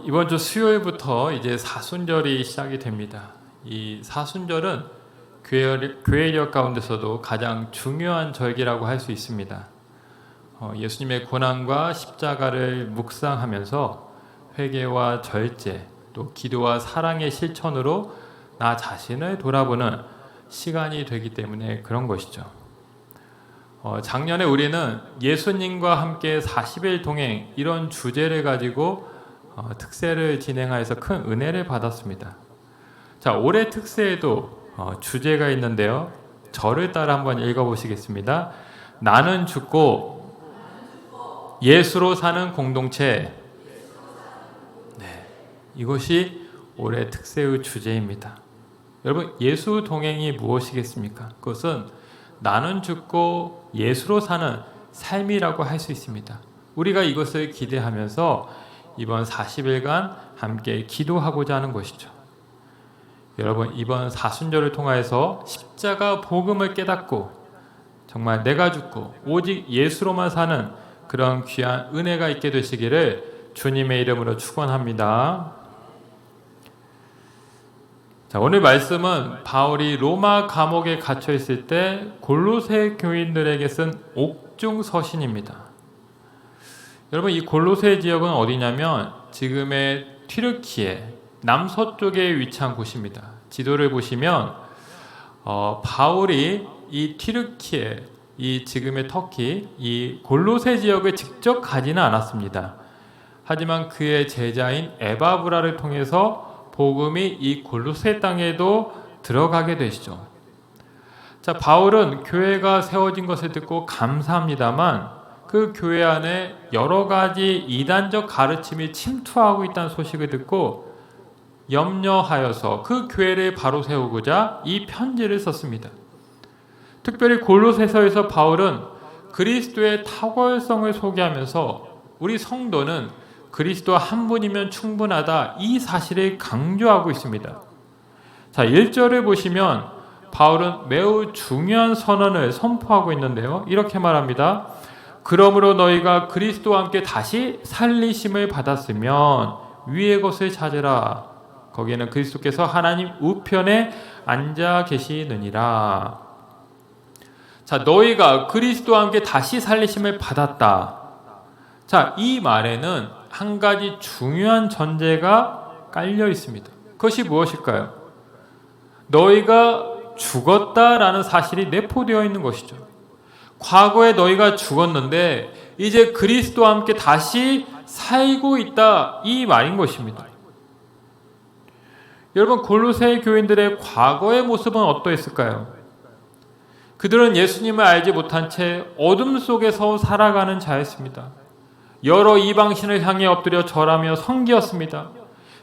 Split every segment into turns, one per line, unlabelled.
이번 주 수요일부터 이제 사순절이 시작이 됩니다. 이 사순절은 교회력 가운데서도 가장 중요한 절기라고 할 수 있습니다. 예수님의 고난과 십자가를 묵상하면서 회개와 절제, 또 기도와 사랑의 실천으로 나 자신을 돌아보는 시간이 되기 때문에 그런 것이죠. 작년에 우리는 예수님과 함께 40일 동행 이런 주제를 가지고 특세를 진행하여서 큰 은혜를 받았습니다. 자, 올해 특세에도 주제가 있는데요. 저를 따라 한번 읽어보시겠습니다. 나는 죽고 예수로 사는 공동체. 네, 이것이 올해 특세의 주제입니다. 여러분, 예수 동행이 무엇이겠습니까? 그것은 나는 죽고 예수로 사는 삶이라고 할 수 있습니다. 우리가 이것을 기대하면서 이번 40일간 함께 기도하고자 하는 것이죠. 여러분, 이번 사순절을 통하여서 십자가 복음을 깨닫고 정말 내가 죽고 오직 예수로만 사는 그런 귀한 은혜가 있게 되시기를 주님의 이름으로 축원합니다. 자, 오늘 말씀은 바울이 로마 감옥에 갇혀 있을 때 골로새 교인들에게 쓴 옥중 서신입니다. 여러분, 이 골로새 지역은 어디냐면 지금의 튀르키예 남서쪽에 위치한 곳입니다. 지도를 보시면 바울이 이 튀르키예, 이 지금의 터키, 이 골로새 지역을 직접 가지는 않았습니다. 하지만 그의 제자인 에바브라를 통해서 복음이 이 골로새 땅에도 들어가게 되시죠. 자, 바울은 교회가 세워진 것을 듣고 감사합니다만 그 교회 안에 여러 가지 이단적 가르침이 침투하고 있다는 소식을 듣고 염려하여서 그 교회를 바로 세우고자 이 편지를 썼습니다. 특별히 골로새서에서 바울은 그리스도의 탁월성을 소개하면서 우리 성도는 그리스도 한 분이면 충분하다, 이 사실을 강조하고 있습니다. 자, 1절을 보시면 바울은 매우 중요한 선언을 선포하고 있는데요. 이렇게 말합니다. 그러므로 너희가 그리스도와 함께 다시 살리심을 받았으면 위의 것을 찾으라. 거기에는 그리스도께서 하나님 우편에 앉아 계시느니라. 자, 너희가 그리스도와 함께 다시 살리심을 받았다. 자, 이 말에는 한 가지 중요한 전제가 깔려 있습니다. 그것이 무엇일까요? 너희가 죽었다라는 사실이 내포되어 있는 것이죠. 과거에 너희가 죽었는데 이제 그리스도와 함께 다시 살고 있다, 이 말인 것입니다. 여러분, 골로새 교인들의 과거의 모습은 어떠했을까요? 그들은 예수님을 알지 못한 채 어둠 속에서 살아가는 자였습니다. 여러 이방신을 향해 엎드려 절하며 섬기었습니다.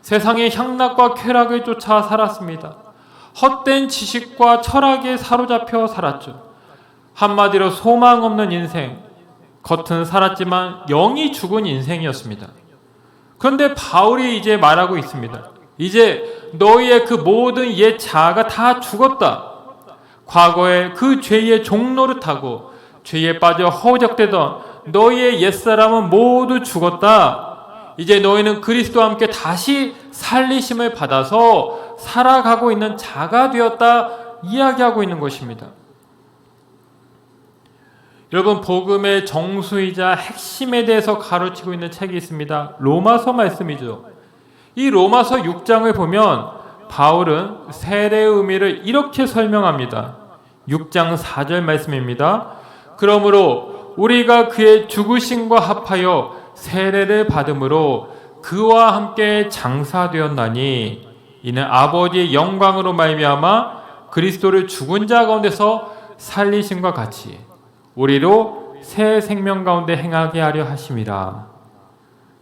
세상의 향락과 쾌락을 쫓아 살았습니다. 헛된 지식과 철학에 사로잡혀 살았죠. 한마디로 소망 없는 인생, 겉은 살았지만 영이 죽은 인생이었습니다. 그런데 바울이 이제 말하고 있습니다. 이제 너희의 그 모든 옛 자아가 다 죽었다. 과거에 그 죄의 종노릇하고 죄에 빠져 허우적대던 너희의 옛사람은 모두 죽었다. 이제 너희는 그리스도와 함께 다시 살리심을 받아서 살아가고 있는 자가 되었다, 이야기하고 있는 것입니다. 여러분, 복음의 정수이자 핵심에 대해서 가르치고 있는 책이 있습니다. 로마서 말씀이죠. 이 로마서 6장을 보면 바울은 세례의 의미를 이렇게 설명합니다. 6장 4절 말씀입니다. 그러므로 우리가 그의 죽으심과 합하여 세례를 받음으로 그와 함께 장사되었나니 이는 아버지의 영광으로 말미암아 그리스도를 죽은 자 가운데서 살리심과 같이 우리로 새 생명 가운데 행하게 하려 하심이라.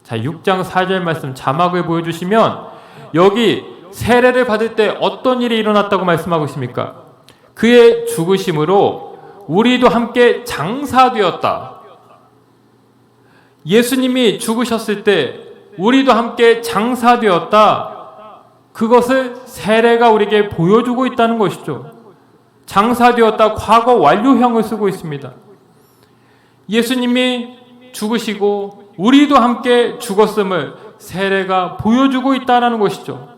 자, 6장 4절 말씀 자막을 보여주시면 여기 세례를 받을 때 어떤 일이 일어났다고 말씀하고 있습니까? 그의 죽으심으로 우리도 함께 장사되었다. 예수님이 죽으셨을 때 우리도 함께 장사되었다. 그것을 세례가 우리에게 보여주고 있다는 것이죠. 장사되었다, 과거 완료형을 쓰고 있습니다. 예수님이 죽으시고 우리도 함께 죽었음을 세례가 보여주고 있다는 것이죠.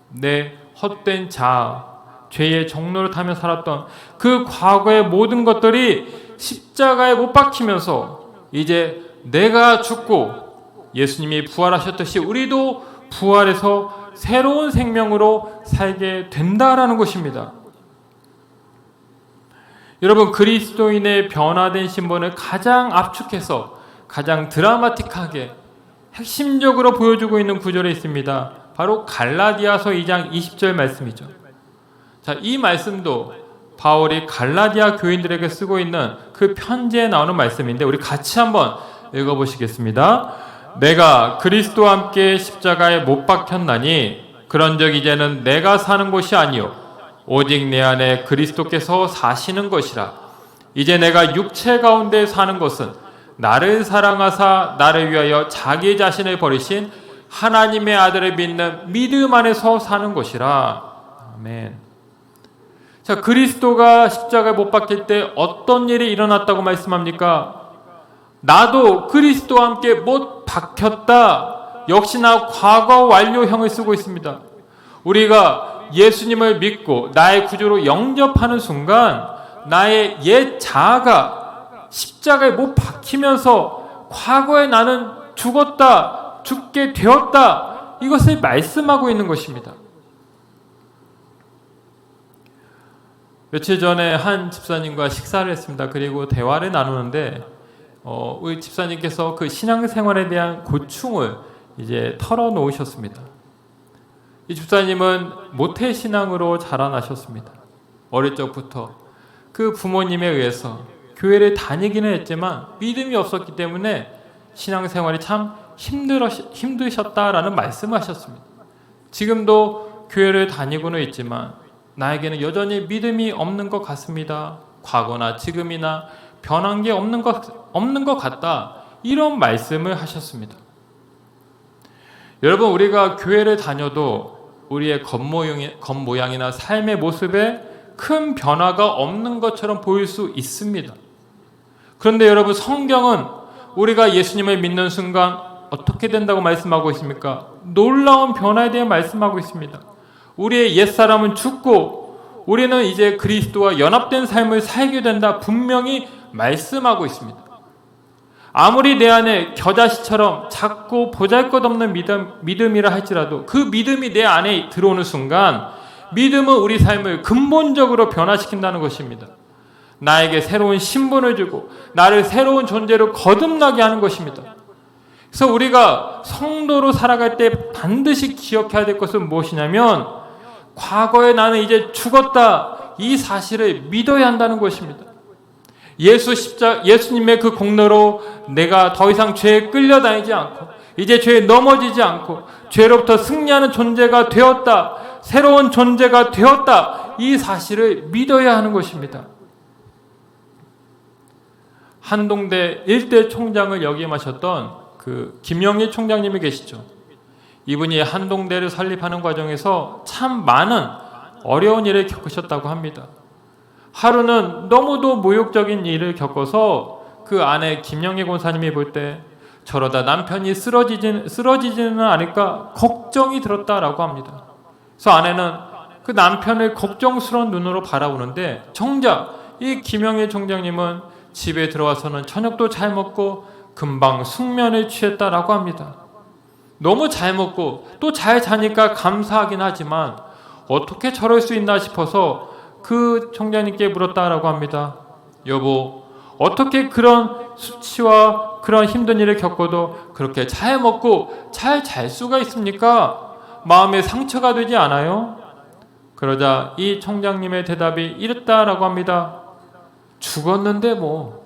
내 헛된 자아, 죄의 종로를 타며 살았던 그 과거의 모든 것들이 십자가에 못 박히면서 이제 내가 죽고 예수님이 부활하셨듯이 우리도 부활해서 새로운 생명으로 살게 된다라는 것입니다. 여러분, 그리스도인의 변화된 신분을 가장 압축해서 가장 드라마틱하게 핵심적으로 보여주고 있는 구절이 있습니다. 바로 갈라디아서 2장 20절 말씀이죠. 자, 이 말씀도 바울이 갈라디아 교인들에게 쓰고 있는 그 편지에 나오는 말씀인데 우리 같이 한번 읽어보시겠습니다. 내가 그리스도와 함께 십자가에 못 박혔나니 그런즉 이제는 내가 사는 것이 아니요 오직 내 안에 그리스도께서 사시는 것이라. 이제 내가 육체 가운데 사는 것은 나를 사랑하사 나를 위하여 자기 자신을 버리신 하나님의 아들을 믿는 믿음 안에서 사는 것이라. 아멘. 자, 그리스도가 십자가에 못 박힐 때 어떤 일이 일어났다고 말씀합니까? 나도 그리스도와 함께 못 박혔다. 역시나 과거 완료형을 쓰고 있습니다. 우리가 예수님을 믿고 나의 구주로 영접하는 순간 나의 옛 자아가 십자가에 못 박히면서 과거에 나는 죽었다, 죽게 되었다, 이것을 말씀하고 있는 것입니다. 며칠 전에 한 집사님과 식사를 했습니다. 그리고 대화를 나누는데 우리 집사님께서 그 신앙생활에 대한 고충을 이제 털어놓으셨습니다. 이 집사님은 모태신앙으로 자라나셨습니다. 어릴 적부터 그 부모님에 의해서 교회를 다니기는 했지만 믿음이 없었기 때문에 신앙생활이 참 힘드셨다라는 말씀을 하셨습니다. 지금도 교회를 다니고는 있지만 나에게는 여전히 믿음이 없는 것 같습니다. 과거나 지금이나 변한 게 없는 것 같다. 이런 말씀을 하셨습니다. 여러분, 우리가 교회를 다녀도 우리의 겉모양이나 삶의 모습에 큰 변화가 없는 것처럼 보일 수 있습니다. 그런데 여러분, 성경은 우리가 예수님을 믿는 순간 어떻게 된다고 말씀하고 있습니까? 놀라운 변화에 대해 말씀하고 있습니다. 우리의 옛사람은 죽고 우리는 이제 그리스도와 연합된 삶을 살게 된다. 분명히 말씀하고 있습니다. 아무리 내 안에 겨자씨처럼 작고 보잘것없는 믿음이라 할지라도 그 믿음이 내 안에 들어오는 순간 믿음은 우리 삶을 근본적으로 변화시킨다는 것입니다. 나에게 새로운 신분을 주고 나를 새로운 존재로 거듭나게 하는 것입니다. 그래서 우리가 성도로 살아갈 때 반드시 기억해야 될 것은 무엇이냐면 과거에 나는 이제 죽었다, 이 사실을 믿어야 한다는 것입니다. 예수님의 그 공로로 내가 더 이상 죄에 끌려다니지 않고 이제 죄에 넘어지지 않고 죄로부터 승리하는 존재가 되었다, 새로운 존재가 되었다, 이 사실을 믿어야 하는 것입니다. 한동대 일대 총장을 역임하셨던 그 김영희 총장님이 계시죠. 이분이 한동대를 설립하는 과정에서 참 많은 어려운 일을 겪으셨다고 합니다. 하루는 너무도 모욕적인 일을 겪어서 그 아내 김영희 권사님이 볼 때 저러다 남편이 쓰러지지는 않을까 걱정이 들었다라고 합니다. 그래서 아내는 그 남편을 걱정스러운 눈으로 바라보는데 정작 이 김영희 총장님은 집에 들어와서는 저녁도 잘 먹고 금방 숙면을 취했다라고 합니다. 너무 잘 먹고 또 잘 자니까 감사하긴 하지만 어떻게 저럴 수 있나 싶어서 그 총장님께 물었다라고 합니다. 여보, 어떻게 그런 수치와 그런 힘든 일을 겪어도 그렇게 잘 먹고 잘 잘 수가 있습니까? 마음에 상처가 되지 않아요? 그러자 이 총장님의 대답이 이랬다라고 합니다. 죽었는데 뭐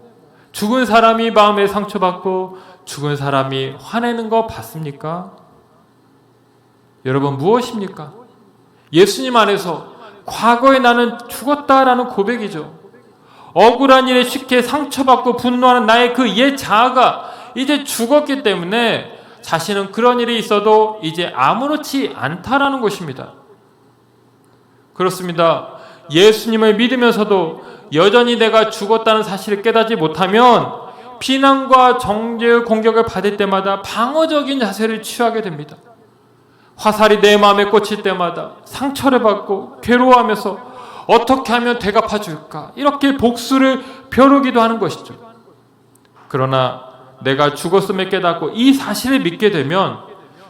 죽은 사람이 마음에 상처받고 죽은 사람이 화내는 거 봤습니까? 여러분, 무엇입니까? 예수님 안에서 과거에 나는 죽었다라는 고백이죠. 억울한 일에 쉽게 상처받고 분노하는 나의 그 옛 자아가 이제 죽었기 때문에 자신은 그런 일이 있어도 이제 아무렇지 않다라는 것입니다. 그렇습니다. 예수님을 믿으면서도 여전히 내가 죽었다는 사실을 깨닫지 못하면 비난과 정죄의 공격을 받을 때마다 방어적인 자세를 취하게 됩니다. 화살이 내 마음에 꽂힐 때마다 상처를 받고 괴로워하면서 어떻게 하면 되갚아 줄까? 이렇게 복수를 벼르기도 하는 것이죠. 그러나 내가 죽었음을 깨닫고 이 사실을 믿게 되면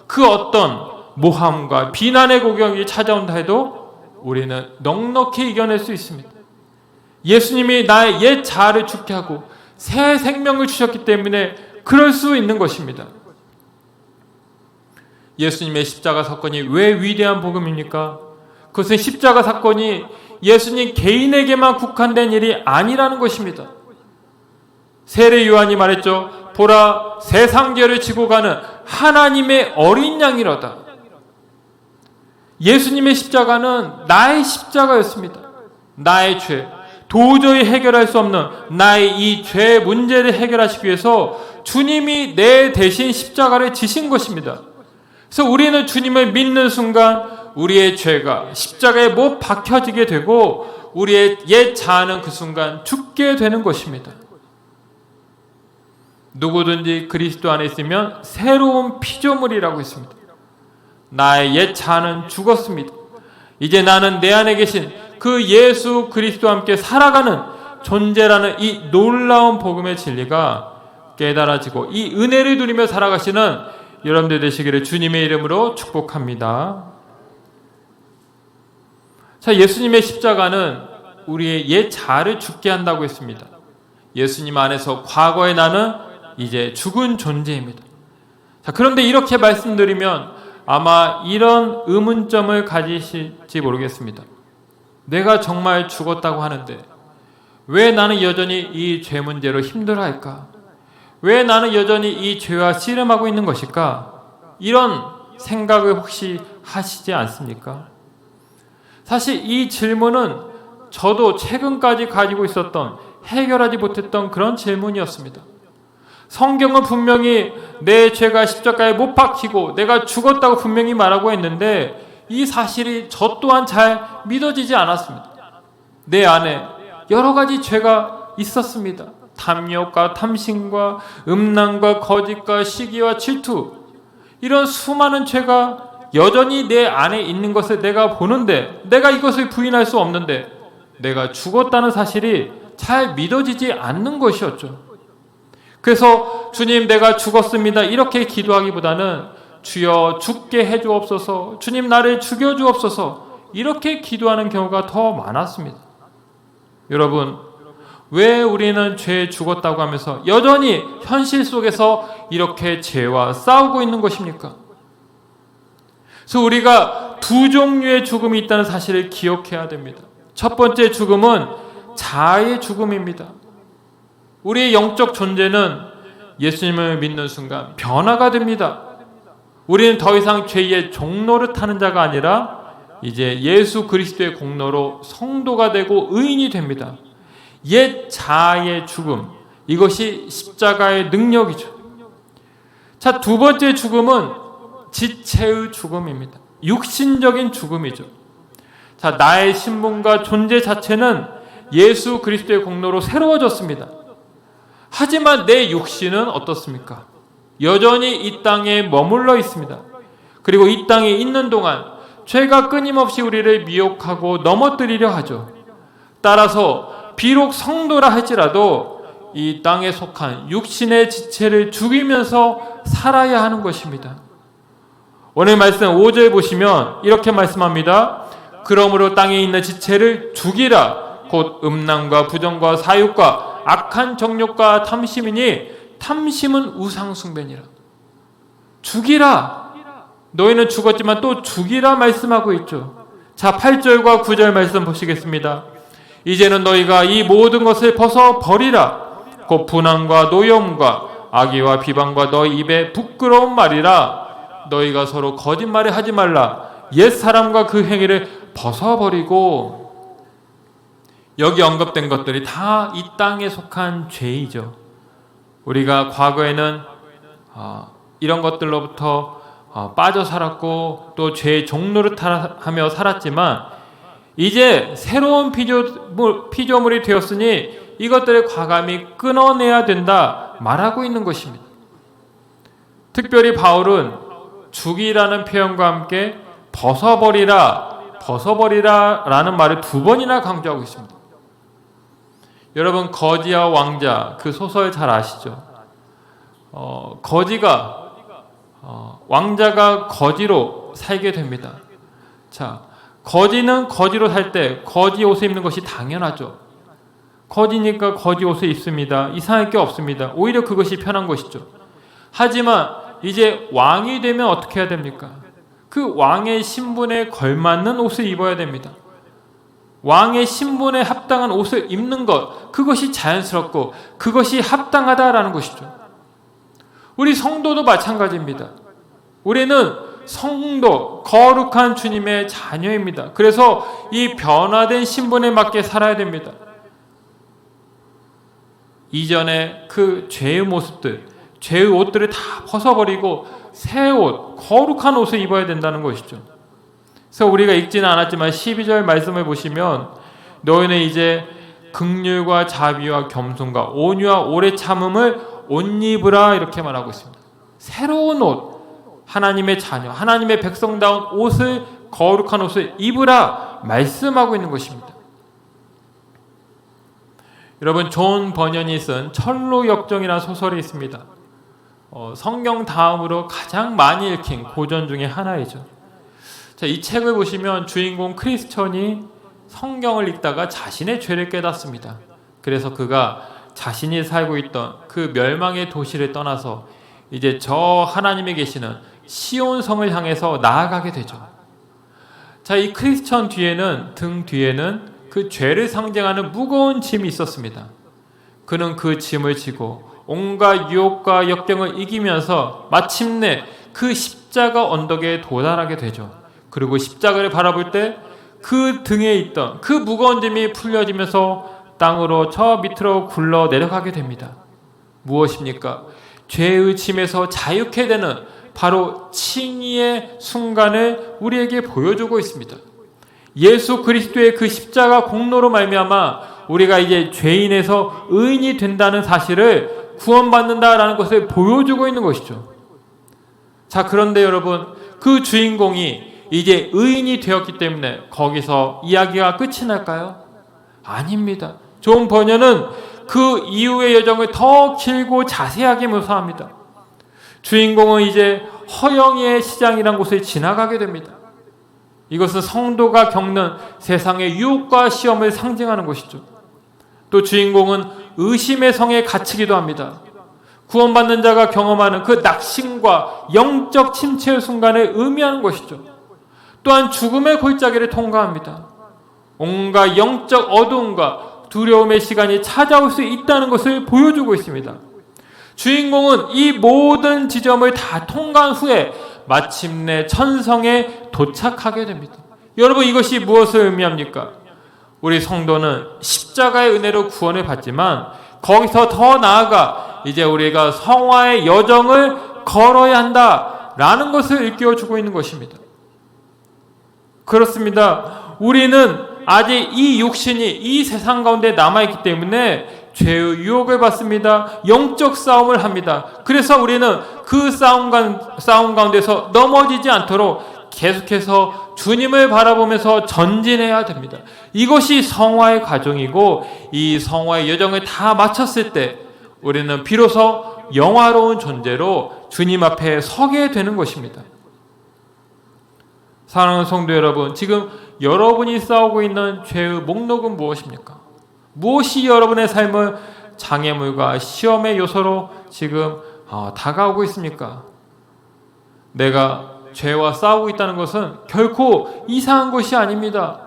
그 어떤 모함과 비난의 공격이 찾아온다 해도 우리는 넉넉히 이겨낼 수 있습니다. 예수님이 나의 옛 자아를 죽게 하고 새 생명을 주셨기 때문에 그럴 수 있는 것입니다. 예수님의 십자가 사건이 왜 위대한 복음입니까? 그것은 십자가 사건이 예수님 개인에게만 국한된 일이 아니라는 것입니다. 세례 요한이 말했죠. 보라, 세상 죄를 지고 가는 하나님의 어린 양이로다. 예수님의 십자가는 나의 십자가였습니다. 나의 죄, 도저히 해결할 수 없는 나의 이 죄 문제를 해결하시기 위해서 주님이 내 대신 십자가를 지신 것입니다. 그래서 우리는 주님을 믿는 순간 우리의 죄가 십자가에 못 박혀지게 되고 우리의 옛 자아는 그 순간 죽게 되는 것입니다. 누구든지 그리스도 안에 있으면 새로운 피조물이라고 했습니다. 나의 옛 자아는 죽었습니다. 이제 나는 내 안에 계신 그 예수 그리스도와 함께 살아가는 존재라는 이 놀라운 복음의 진리가 깨달아지고 이 은혜를 누리며 살아가시는 여러분들 되시기를 주님의 이름으로 축복합니다. 자, 예수님의 십자가는 우리의 옛 자아를 죽게 한다고 했습니다. 예수님 안에서 과거의 나는 이제 죽은 존재입니다. 자, 그런데 이렇게 말씀드리면 아마 이런 의문점을 가지실지 모르겠습니다. 내가 정말 죽었다고 하는데 왜 나는 여전히 이 죄 문제로 힘들어할까? 왜 나는 여전히 이 죄와 씨름하고 있는 것일까? 이런 생각을 혹시 하시지 않습니까? 사실 이 질문은 저도 최근까지 가지고 있었던 해결하지 못했던 그런 질문이었습니다. 성경은 분명히 내 죄가 십자가에 못 박히고 내가 죽었다고 분명히 말하고 있는데 이 사실이 저 또한 잘 믿어지지 않았습니다. 내 안에 여러 가지 죄가 있었습니다. 탐욕과 탐심과 음란과 거짓과 시기와 질투, 이런 수많은 죄가 여전히 내 안에 있는 것을 내가 보는데 내가 이것을 부인할 수 없는데 내가 죽었다는 사실이 잘 믿어지지 않는 것이었죠. 그래서 주님 내가 죽었습니다 이렇게 기도하기보다는 주여 죽게 해주옵소서, 주님 나를 죽여주옵소서 이렇게 기도하는 경우가 더 많았습니다. 여러분, 왜 우리는 죄에 죽었다고 하면서 여전히 현실 속에서 이렇게 죄와 싸우고 있는 것입니까? 그래서 우리가 두 종류의 죽음이 있다는 사실을 기억해야 됩니다. 첫 번째 죽음은 자아의 죽음입니다. 우리의 영적 존재는 예수님을 믿는 순간 변화가 됩니다. 우리는 더 이상 죄의 종로를 타는 자가 아니라 이제 예수 그리스도의 공로로 성도가 되고 의인이 됩니다. 옛 자아의 죽음, 이것이 십자가의 능력이죠. 자, 두 번째 죽음은 지체의 죽음입니다. 육신적인 죽음이죠. 자, 나의 신분과 존재 자체는 예수 그리스도의 공로로 새로워졌습니다. 하지만 내 육신은 어떻습니까? 여전히 이 땅에 머물러 있습니다. 그리고 이 땅에 있는 동안 죄가 끊임없이 우리를 미혹하고 넘어뜨리려 하죠. 따라서 비록 성도라 할지라도 이 땅에 속한 육신의 지체를 죽이면서 살아야 하는 것입니다. 오늘 말씀 5절 보시면 이렇게 말씀합니다. 그러므로 땅에 있는 지체를 죽이라. 곧 음란과 부정과 사욕과 악한 정욕과 탐심이니 탐심은 우상숭배니라. 죽이라. 너희는 죽었지만 또 죽이라 말씀하고 있죠. 자, 8절과 9절 말씀 보시겠습니다. 이제는 너희가 이 모든 것을 벗어 버리라. 곧 분함과 노여움과 악의와 비방과 너희 입에 부끄러운 말이라. 너희가 서로 거짓말을 하지 말라. 옛 사람과 그 행위를 벗어버리고. 여기 언급된 것들이 다 이 땅에 속한 죄이죠. 우리가 과거에는 이런 것들로부터 빠져 살았고 또 죄의 종로를 하며 살았지만 이제 새로운 피조물이 되었으니 이것들을 과감히 끊어내야 된다. 말하고 있는 것입니다. 특별히 바울은 죽이라는 표현과 함께 벗어버리라라는 말을 2번이나 강조하고 있습니다. 여러분, 거지와 왕자 그 소설 잘 아시죠? 왕자가 거지로 살게 됩니다. 자, 거지는 거지로 살 때 거지 옷을 입는 것이 당연하죠. 거지니까 거지 옷을 입습니다. 이상할 게 없습니다. 오히려 그것이 편한 것이죠. 하지만 이제 왕이 되면 어떻게 해야 됩니까? 그 왕의 신분에 걸맞는 옷을 입어야 됩니다. 왕의 신분에 합당한 옷을 입는 것, 그것이 자연스럽고 그것이 합당하다라는 것이죠. 우리 성도도 마찬가지입니다. 우리는 성도, 거룩한 주님의 자녀입니다. 그래서 이 변화된 신분에 맞게 살아야 됩니다. 이전에 그 죄의 모습들, 죄의 옷들을 다 벗어버리고 새 옷, 거룩한 옷을 입어야 된다는 것이죠. 그래서 우리가 읽지는 않았지만 12절 말씀을 보시면 너희는 이제 긍휼과 자비와 겸손과 온유와 오래 참음을 옷 입으라 이렇게 말하고 있습니다. 새로운 옷, 하나님의 자녀, 하나님의 백성다운 옷을, 거룩한 옷을 입으라 말씀하고 있는 것입니다. 여러분, 존 버년이 쓴 철로역정이라는 소설이 있습니다. 성경 다음으로 가장 많이 읽힌 고전 중에 하나이죠. 자, 이 책을 보시면 주인공 크리스천이 성경을 읽다가 자신의 죄를 깨닫습니다. 그래서 그가 자신이 살고 있던 그 멸망의 도시를 떠나서 이제 저 하나님이 계시는 시온성을 향해서 나아가게 되죠. 자, 이 크리스천 뒤에는, 등 뒤에는 그 죄를 상징하는 무거운 짐이 있었습니다. 그는 그 짐을 지고 온갖 유혹과 역경을 이기면서 마침내 그 십자가 언덕에 도달하게 되죠. 그리고 십자가를 바라볼 때 그 등에 있던 그 무거운 짐이 풀려지면서 땅으로 저 밑으로 굴러 내려가게 됩니다. 무엇입니까? 죄의 짐에서 자유케 되는 바로 칭의의 순간을 우리에게 보여주고 있습니다. 예수 그리스도의 그 십자가 공로로 말미암아 우리가 이제 죄인에서 의인이 된다는 사실을 구원받는다라는 것을 보여주고 있는 것이죠. 자, 그런데 여러분, 그 주인공이 이제 의인이 되었기 때문에 거기서 이야기가 끝이 날까요? 아닙니다. 존 버년은 그 이후의 여정을 더 길고 자세하게 묘사합니다. 주인공은 이제 허영의 시장이라는 곳을 지나가게 됩니다. 이것은 성도가 겪는 세상의 유혹과 시험을 상징하는 것이죠. 또 주인공은 의심의 성에 갇히기도 합니다. 구원받는 자가 경험하는 그 낙심과 영적 침체의 순간을 의미하는 것이죠. 또한 죽음의 골짜기를 통과합니다. 온갖 영적 어두움과 두려움의 시간이 찾아올 수 있다는 것을 보여주고 있습니다. 주인공은 이 모든 지점을 다 통과한 후에 마침내 천성에 도착하게 됩니다. 여러분, 이것이 무엇을 의미합니까? 우리 성도는 십자가의 은혜로 구원을 받지만 거기서 더 나아가 이제 우리가 성화의 여정을 걸어야 한다라는 것을 일깨워주고 있는 것입니다. 그렇습니다. 우리는 아직 이 육신이 이 세상 가운데 남아있기 때문에 죄의 유혹을 받습니다. 영적 싸움을 합니다. 그래서 우리는 그 싸움 가운데서 넘어지지 않도록 계속해서 주님을 바라보면서 전진해야 됩니다. 이것이 성화의 과정이고, 이 성화의 여정을 다 마쳤을 때 우리는 비로소 영화로운 존재로 주님 앞에 서게 되는 것입니다. 사랑하는 성도 여러분, 지금 여러분이 싸우고 있는 죄의 목록은 무엇입니까? 무엇이 여러분의 삶을 장애물과 시험의 요소로 지금 다가오고 있습니까? 내가 죄와 싸우고 있다는 것은 결코 이상한 것이 아닙니다.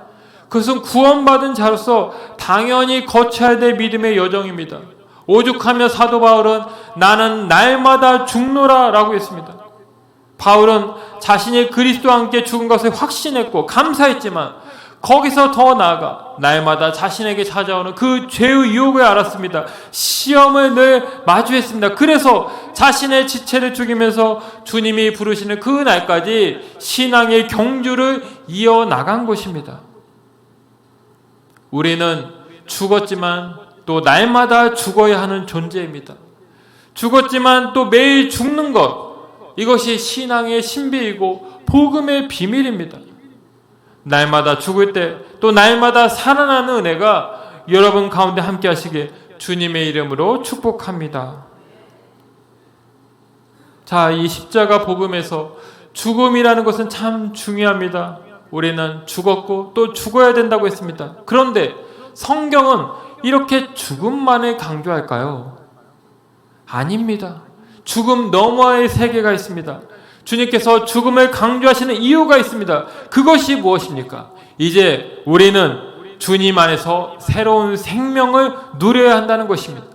그것은 구원받은 자로서 당연히 거쳐야 될 믿음의 여정입니다. 오죽하면 사도 바울은 나는 날마다 죽노라 라고 했습니다. 바울은 자신이 그리스도와 함께 죽은 것을 확신했고 감사했지만 거기서 더 나아가 날마다 자신에게 찾아오는 그 죄의 유혹을 알았습니다. 시험을 늘 마주했습니다. 그래서 자신의 지체를 죽이면서 주님이 부르시는 그 날까지 신앙의 경주를 이어나간 것입니다. 우리는 죽었지만 또 날마다 죽어야 하는 존재입니다. 죽었지만 또 매일 죽는 것, 이것이 신앙의 신비이고 복음의 비밀입니다. 날마다 죽을 때 또 날마다 살아나는 은혜가 여러분 가운데 함께 하시길 주님의 이름으로 축복합니다. 자, 이 십자가 복음에서 죽음이라는 것은 참 중요합니다. 우리는 죽었고 또 죽어야 된다고 했습니다. 그런데 성경은 이렇게 죽음만을 강조할까요? 아닙니다. 죽음 너머의 세계가 있습니다. 주님께서 죽음을 강조하시는 이유가 있습니다. 그것이 무엇입니까? 이제 우리는 주님 안에서 새로운 생명을 누려야 한다는 것입니다.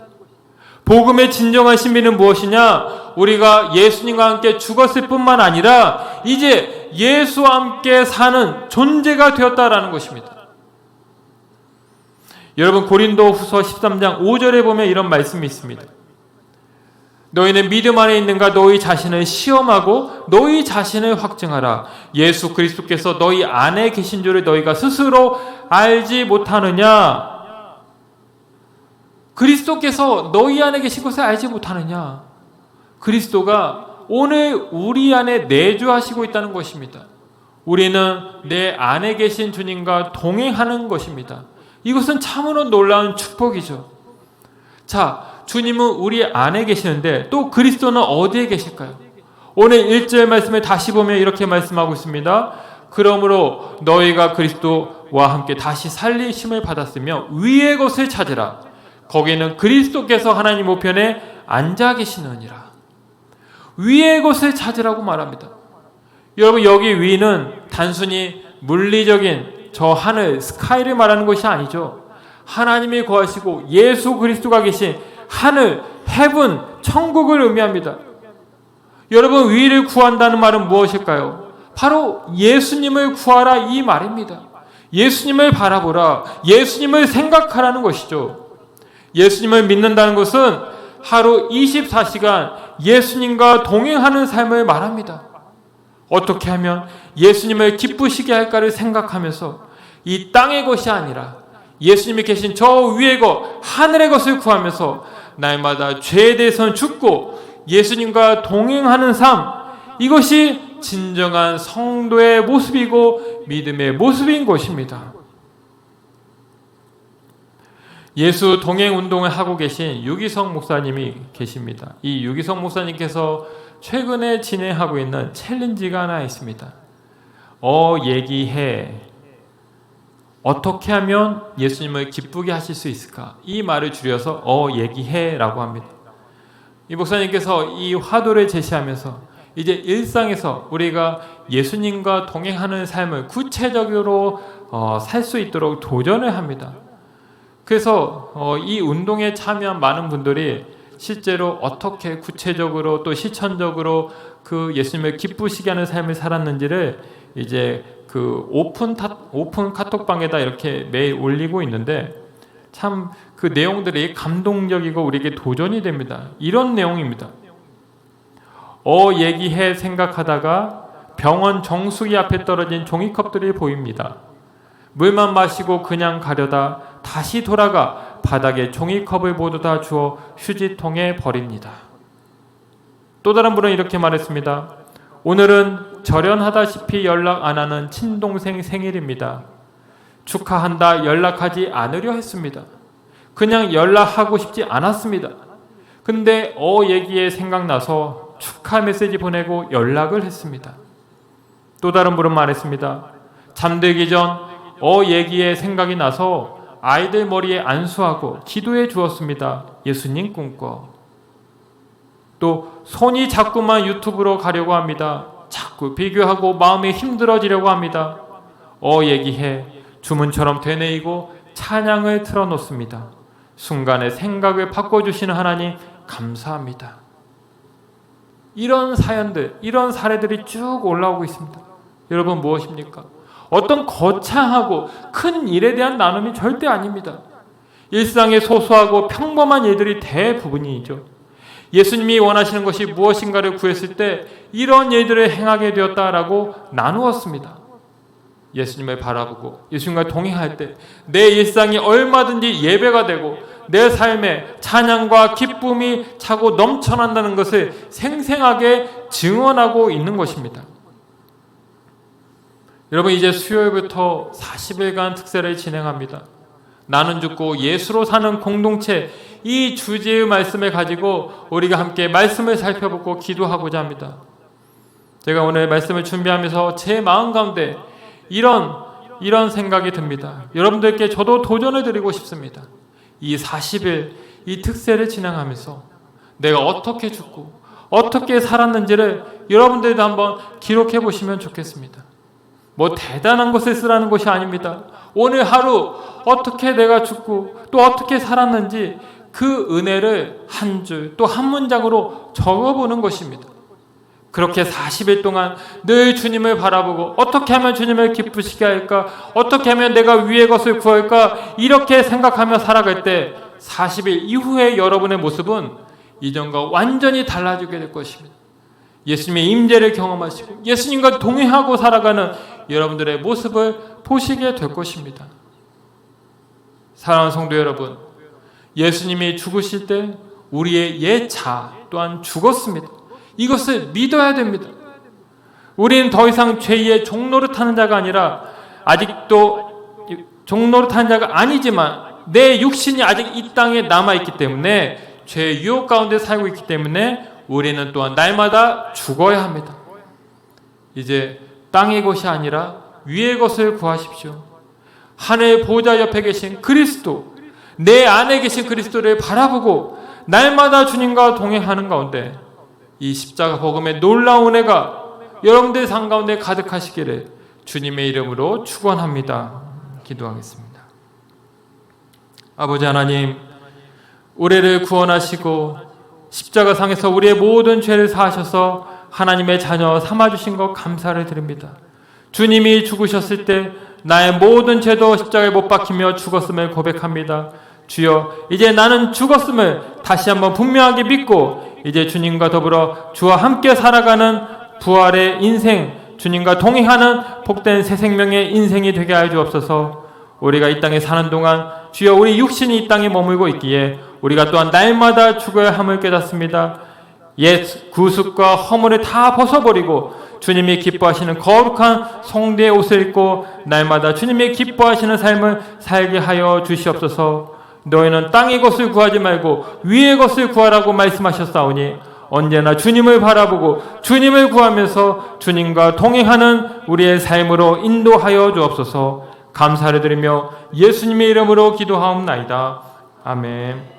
복음의 진정한 신비는 무엇이냐? 우리가 예수님과 함께 죽었을 뿐만 아니라 이제 예수와 함께 사는 존재가 되었다라는 것입니다. 여러분, 고린도후서 13장 5절에 보면 이런 말씀이 있습니다. 너희는 믿음 안에 있는가? 너희 자신을 시험하고 너희 자신을 확증하라. 예수 그리스도께서 너희 안에 계신 줄을 너희가 스스로 알지 못하느냐? 그리스도께서 너희 안에 계신 것을 알지 못하느냐? 그리스도가 오늘 우리 안에 내주하시고 있다는 것입니다. 우리는 내 안에 계신 주님과 동행하는 것입니다. 이것은 참으로 놀라운 축복이죠. 자, 주님은 우리 안에 계시는데 또 그리스도는 어디에 계실까요? 오늘 1절 말씀을 다시 보면 이렇게 말씀하고 있습니다. 그러므로 너희가 그리스도와 함께 다시 살리심을 받았으며 위의 것을 찾으라. 거기는 그리스도께서 하나님 우편에 앉아 계시느니라. 위의 것을 찾으라고 말합니다. 여러분, 여기 위는 단순히 물리적인 저 하늘, 스카이를 말하는 것이 아니죠. 하나님이 거하시고 예수 그리스도가 계신 하늘, 헤븐, 천국을 의미합니다. 여러분, 위를 구한다는 말은 무엇일까요? 바로 예수님을 구하라 이 말입니다. 예수님을 바라보라, 예수님을 생각하라는 것이죠. 예수님을 믿는다는 것은 하루 24시간 예수님과 동행하는 삶을 말합니다. 어떻게 하면 예수님을 기쁘시게 할까를 생각하면서 이 땅의 것이 아니라 예수님이 계신 저 위의 것, 하늘의 것을 구하면서 날마다 죄에 대해서는 죽고 예수님과 동행하는 삶, 이것이 진정한 성도의 모습이고 믿음의 모습인 것입니다. 예수 동행 운동을 하고 계신 유기성 목사님이 계십니다. 이 유기성 목사님께서 최근에 진행하고 있는 챌린지가 하나 있습니다. 얘기해. 어떻게 하면 예수님을 기쁘게 하실 수 있을까? 이 말을 줄여서 얘기해 라고 합니다. 이 목사님께서 이 화두를 제시하면서 이제 일상에서 우리가 예수님과 동행하는 삶을 구체적으로 살 수 있도록 도전을 합니다. 그래서 이 운동에 참여한 많은 분들이 실제로 어떻게 구체적으로 또 실천적으로 그 예수님을 기쁘시게 하는 삶을 살았는지를 이제 그 오픈 카톡방에다 이렇게 매일 올리고 있는데 참 그 내용들이 감동적이고 우리에게 도전이 됩니다. 이런 내용입니다. 얘기해 생각하다가 병원 정수기 앞에 떨어진 종이컵들이 보입니다. 물만 마시고 그냥 가려다 다시 돌아가 바닥에 종이컵을 모두 다 주워 휴지통에 버립니다. 또 다른 분은 이렇게 말했습니다. 오늘은 절연하다시피 연락 안 하는 친동생 생일입니다. 축하한다 연락하지 않으려 했습니다. 그냥 연락하고 싶지 않았습니다. 근데 얘기에 생각나서 축하 메시지 보내고 연락을 했습니다. 또 다른 분은 말했습니다. 잠들기 전 얘기에 생각이 나서 아이들 머리에 안수하고 기도해 주었습니다. 예수님 꿈꿔. 또 손이 자꾸만 유튜브로 가려고 합니다. 자꾸 비교하고 마음이 힘들어지려고 합니다. 얘기해 주문처럼 되뇌이고 찬양을 틀어놓습니다. 순간에 생각을 바꿔주시는 하나님 감사합니다. 이런 사연들, 이런 사례들이 쭉 올라오고 있습니다. 여러분 무엇입니까? 어떤 거창하고 큰 일에 대한 나눔이 절대 아닙니다. 일상의 소소하고 평범한 일들이 대부분이죠. 예수님이 원하시는 것이 무엇인가를 구했을 때 이런 일들을 행하게 되었다라고 나누었습니다. 예수님을 바라보고 예수님과 동행할 때 내 일상이 얼마든지 예배가 되고 내 삶에 찬양과 기쁨이 차고 넘쳐난다는 것을 생생하게 증언하고 있는 것입니다. 여러분, 이제 수요일부터 40일간 특세를 진행합니다. 나는 죽고 예수로 사는 공동체, 이 주제의 말씀을 가지고 우리가 함께 말씀을 살펴보고 기도하고자 합니다. 제가 오늘 말씀을 준비하면서 제 마음 가운데 이런 생각이 듭니다. 여러분들께 저도 도전을 드리고 싶습니다. 이 40일 이 특세를 진행하면서 내가 어떻게 죽고 어떻게 살았는지를 여러분들도 한번 기록해 보시면 좋겠습니다. 뭐 대단한 것을 쓰라는 것이 아닙니다. 오늘 하루 어떻게 내가 죽고 또 어떻게 살았는지 그 은혜를 한 줄 또 한 문장으로 적어보는 것입니다. 그렇게 40일 동안 늘 주님을 바라보고 어떻게 하면 주님을 기쁘시게 할까? 어떻게 하면 내가 위의 것을 구할까? 이렇게 생각하며 살아갈 때 40일 이후의 여러분의 모습은 이전과 완전히 달라지게 될 것입니다. 예수님의 임재를 경험하시고 예수님과 동행하고 살아가는 여러분들의 모습을 보시게 될 것입니다. 사랑하는 성도 여러분, 예수님이 죽으실 때 우리의 옛 자 또한 죽었습니다. 이것을 믿어야 됩니다. 우리는 더 이상 죄의 종노릇하는 자가 아니라 아직도 종노릇하는 자가 아니지만 내 육신이 아직 이 땅에 남아있기 때문에 죄의 유혹 가운데 살고 있기 때문에 우리는 또한 날마다 죽어야 합니다. 이제 땅의 것이 아니라 위의 것을 구하십시오. 하늘 보좌 옆에 계신 그리스도, 내 안에 계신 그리스도를 바라보고 날마다 주님과 동행하는 가운데 이 십자가 복음의 놀라운 은혜가 여러분들 삶 가운데 가득하시기를 주님의 이름으로 축원합니다. 기도하겠습니다. 아버지 하나님, 우리를 구원하시고 십자가상에서 우리의 모든 죄를 사하셔서 하나님의 자녀 삼아주신 것 감사를 드립니다. 주님이 죽으셨을 때 나의 모든 죄도 십자가에 못 박히며 죽었음을 고백합니다. 주여, 이제 나는 죽었음을 다시 한번 분명하게 믿고 이제 주님과 더불어 주와 함께 살아가는 부활의 인생, 주님과 동행하는 복된 새 생명의 인생이 되게 하여 주옵소서. 우리가 이 땅에 사는 동안 주여 우리 육신이 이 땅에 머물고 있기에 우리가 또한 날마다 죽어야 함을 깨닫습니다. 옛 구습과 허물을 다 벗어버리고 주님이 기뻐하시는 거룩한 성대의 옷을 입고 날마다 주님이 기뻐하시는 삶을 살게 하여 주시옵소서. 너희는 땅의 것을 구하지 말고 위의 것을 구하라고 말씀하셨사오니 언제나 주님을 바라보고 주님을 구하면서 주님과 동행하는 우리의 삶으로 인도하여 주옵소서. 감사를 드리며 예수님의 이름으로 기도하옵나이다. 아멘.